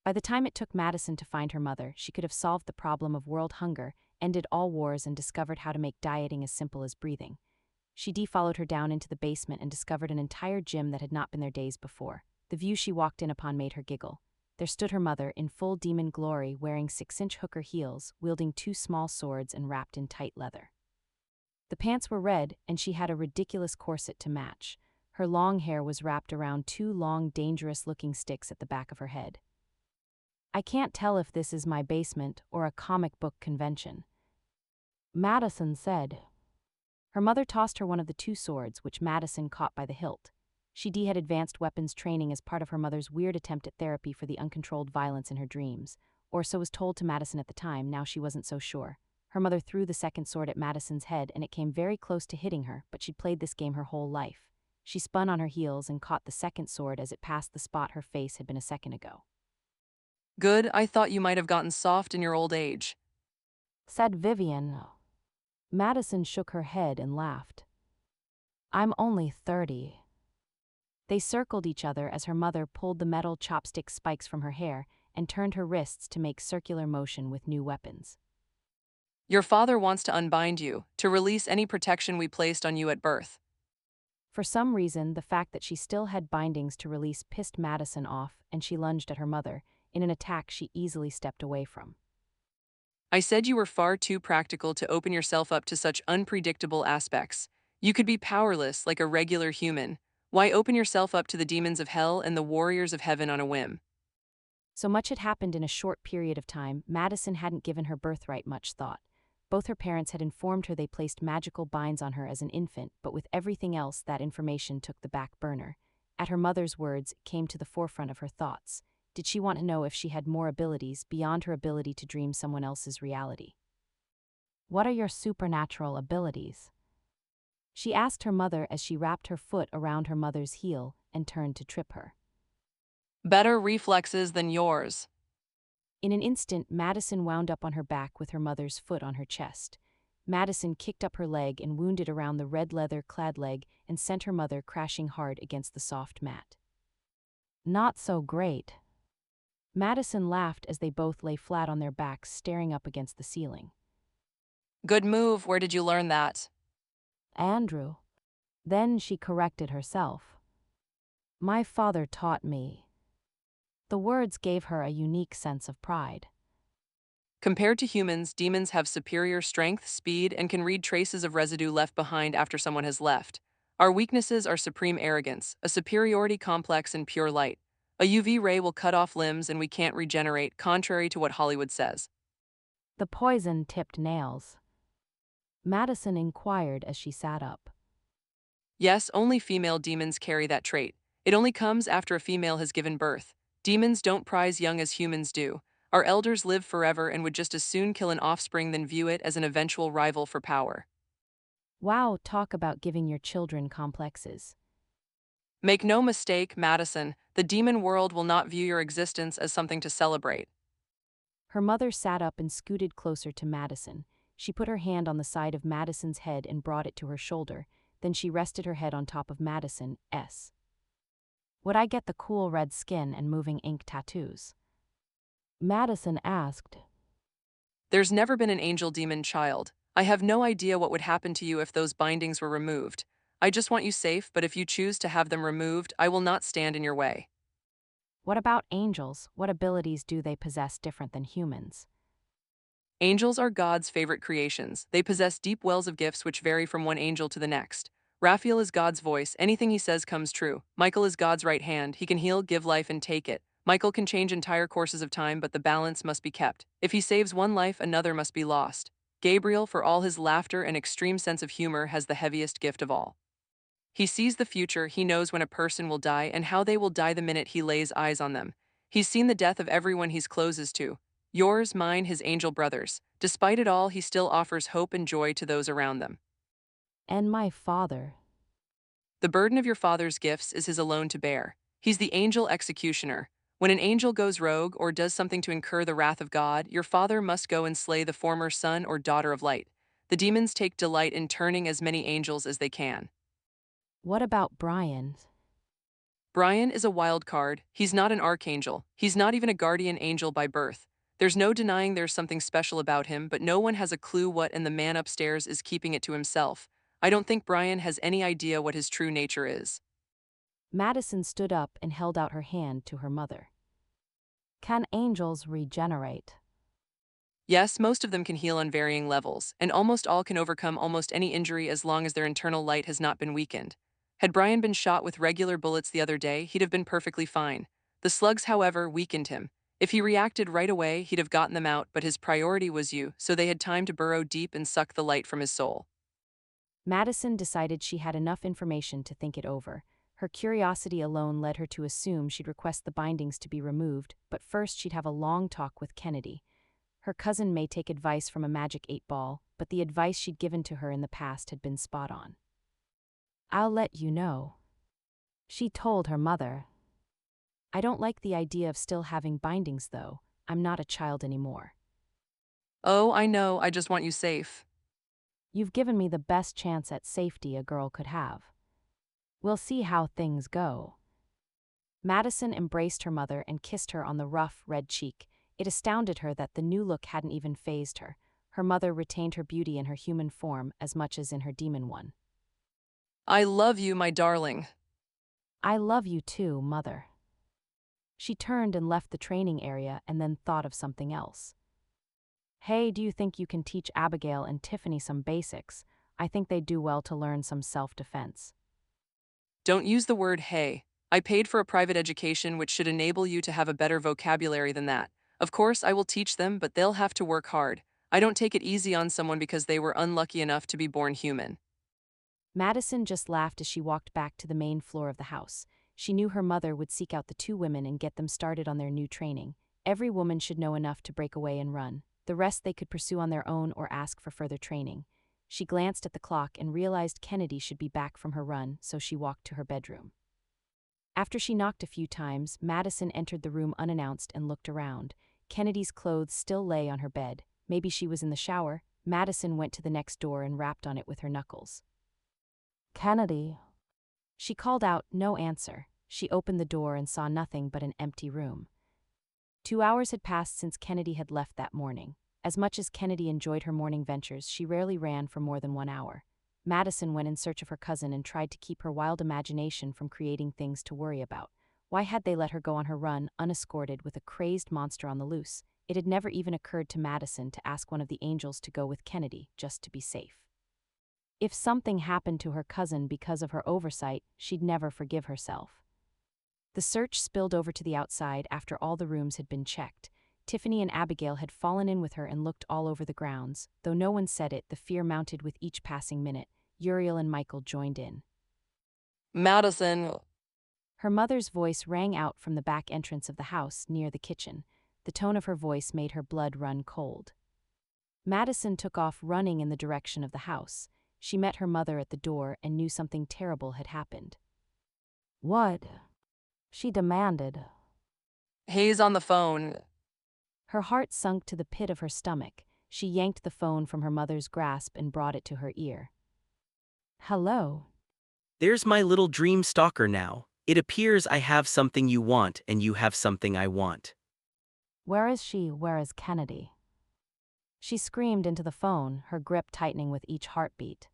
By the time it took Madison to find her mother, she could have solved the problem of world hunger, ended all wars, and discovered how to make dieting as simple as breathing. She followed her down into the basement and discovered an entire gym that had not been there days before. The view she walked in upon made her giggle. There stood her mother, in full demon glory, wearing 6-inch hooker heels, wielding 2 small swords and wrapped in tight leather. The pants were red, and she had a ridiculous corset to match. Her long hair was wrapped around 2 long, dangerous-looking sticks at the back of her head. "I can't tell if this is my basement or a comic book convention," Madison said. Her mother tossed her one of the 2 swords, which Madison caught by the hilt. She had advanced weapons training as part of her mother's weird attempt at therapy for the uncontrolled violence in her dreams, or so was told to Madison at the time. Now she wasn't so sure. Her mother threw the second sword at Madison's head, and it came very close to hitting her, but she'd played this game her whole life. She spun on her heels and caught the second sword as it passed the spot her face had been a second ago. Good, I thought you might have gotten soft in your old age, Said Vivian. Madison shook her head and laughed. "I'm only 30. They circled each other as her mother pulled the metal chopstick spikes from her hair and turned her wrists to make circular motion with new weapons. Your father wants to unbind you, to release any protection we placed on you at birth. For some reason, the fact that she still had bindings to release pissed Madison off, and she lunged at her mother, in an attack she easily stepped away from. I said you were far too practical to open yourself up to such unpredictable aspects. You could be powerless like a regular human. Why open yourself up to the demons of hell and the warriors of heaven on a whim? So much had happened in a short period of time, Madison hadn't given her birthright much thought. Both her parents had informed her they placed magical binds on her as an infant, but with everything else, that information took the back burner. At her mother's words, it came to the forefront of her thoughts. Did she want to know if she had more abilities beyond her ability to dream someone else's reality? "What are your supernatural abilities?" she asked her mother as she wrapped her foot around her mother's heel and turned to trip her. Better reflexes than yours. In an instant, Madison wound up on her back with her mother's foot on her chest. Madison kicked up her leg and wounded around the red leather-clad leg and sent her mother crashing hard against the soft mat. "Not so great." Madison laughed as they both lay flat on their backs, staring up against the ceiling. Good move, where did you learn that? "Andrew." Then she corrected herself. "My father taught me." The words gave her a unique sense of pride. Compared to humans, demons have superior strength, speed, and can read traces of residue left behind after someone has left. Our weaknesses are supreme arrogance, a superiority complex, and pure light. A UV ray will cut off limbs and we can't regenerate, contrary to what Hollywood says. "The poison tipped nails?" Madison inquired as she sat up. Yes, only female demons carry that trait. It only comes after a female has given birth. Demons don't prize young as humans do. Our elders live forever and would just as soon kill an offspring than view it as an eventual rival for power. Wow, talk about giving your children complexes. Make no mistake, Madison, the demon world will not view your existence as something to celebrate. Her mother sat up and scooted closer to Madison. She put her hand on the side of Madison's head and brought it to her shoulder. Then she rested her head on top of Madison's. "Would I get the cool red skin and moving ink tattoos?" Madison asked. There's never been an angel demon child. I have no idea what would happen to you if those bindings were removed. I just want you safe, but if you choose to have them removed, I will not stand in your way. "What about angels? What abilities do they possess different than humans?" Angels are God's favorite creations. They possess deep wells of gifts which vary from one angel to the next. Raphael is God's voice. Anything he says comes true. Michael is God's right hand. He can heal, give life, and take it. Michael can change entire courses of time, but the balance must be kept. If he saves one life, another must be lost. Gabriel, for all his laughter and extreme sense of humor, has the heaviest gift of all. He sees the future. He knows when a person will die and how they will die the minute he lays eyes on them. He's seen the death of everyone he's closest to. Yours, mine, his angel brothers. Despite it all, he still offers hope and joy to those around them. "And my father?" The burden of your father's gifts is his alone to bear. He's the angel executioner. When an angel goes rogue or does something to incur the wrath of God, your father must go and slay the former son or daughter of light. The demons take delight in turning as many angels as they can. "What about Brian?" Brian is a wild card. He's not an archangel. He's not even a guardian angel by birth. There's no denying there's something special about him, but no one has a clue what, and the man upstairs is keeping it to himself. I don't think Brian has any idea what his true nature is. Madison stood up and held out her hand to her mother. Can angels regenerate? Yes, most of them can heal on varying levels, and almost all can overcome almost any injury as long as their internal light has not been weakened. Had Brian been shot with regular bullets the other day, he'd have been perfectly fine. The slugs, however, weakened him. If he reacted right away, he'd have gotten them out, but his priority was you, so they had time to burrow deep and suck the light from his soul. Madison decided she had enough information to think it over. Her curiosity alone led her to assume she'd request the bindings to be removed, but first she'd have a long talk with Kennedy. Her cousin may take advice from a magic 8-ball, but the advice she'd given to her in the past had been spot on. I'll let you know, she told her mother. I don't like the idea of still having bindings, though. I'm not a child anymore. Oh, I know, I just want you safe. You've given me the best chance at safety a girl could have. We'll see how things go. Madison embraced her mother and kissed her on the rough, red cheek. It astounded her that the new look hadn't even fazed her. Her mother retained her beauty in her human form as much as in her demon one. I love you, my darling. I love you too, mother. She turned and left the training area and then thought of something else. Hey, do you think you can teach Abigail and Tiffany some basics? I think they'd do well to learn some self-defense. Don't use the word hey. I paid for a private education which should enable you to have a better vocabulary than that. Of course, I will teach them, but they'll have to work hard. I don't take it easy on someone because they were unlucky enough to be born human. Madison just laughed as she walked back to the main floor of the house. She knew her mother would seek out the two women and get them started on their new training. Every woman should know enough to break away and run. The rest they could pursue on their own or ask for further training. She glanced at the clock and realized Kennedy should be back from her run, so she walked to her bedroom. After she knocked a few times, Madison entered the room unannounced and looked around. Kennedy's clothes still lay on her bed. Maybe she was in the shower. Madison went to the next door and rapped on it with her knuckles. Kennedy. She called out, no answer. She opened the door and saw nothing but an empty room. 2 hours had passed since Kennedy had left that morning. As much as Kennedy enjoyed her morning ventures, she rarely ran for more than 1 hour. Madison went in search of her cousin and tried to keep her wild imagination from creating things to worry about. Why had they let her go on her run, unescorted, with a crazed monster on the loose? It had never even occurred to Madison to ask one of the angels to go with Kennedy, just to be safe. If something happened to her cousin because of her oversight, she'd never forgive herself. The search spilled over to the outside after all the rooms had been checked. Tiffany and Abigail had fallen in with her and looked all over the grounds. Though no one said it, the fear mounted with each passing minute. Uriel and Michael joined in. Madison. Her mother's voice rang out from the back entrance of the house near the kitchen. The tone of her voice made her blood run cold. Madison took off running in the direction of the house. She met her mother at the door and knew something terrible had happened. What? She demanded. Hayes on the phone. Her heart sunk to the pit of her stomach. She yanked the phone from her mother's grasp and brought it to her ear. Hello? There's my little dream stalker now. It appears I have something you want and you have something I want. Where is she? Where is Kennedy? She screamed into the phone, her grip tightening with each heartbeat.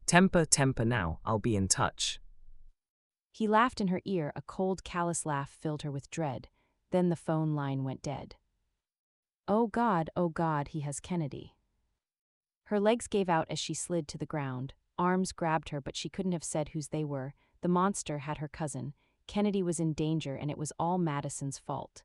Temper now, I'll be in touch. He laughed in her ear. A cold, callous laugh filled her with dread. Then the phone line went dead. Oh God, he has Kennedy. Her legs gave out as she slid to the ground. Arms grabbed her, but she couldn't have said whose they were. The monster had her cousin. Kennedy was in danger, and it was all Madison's fault.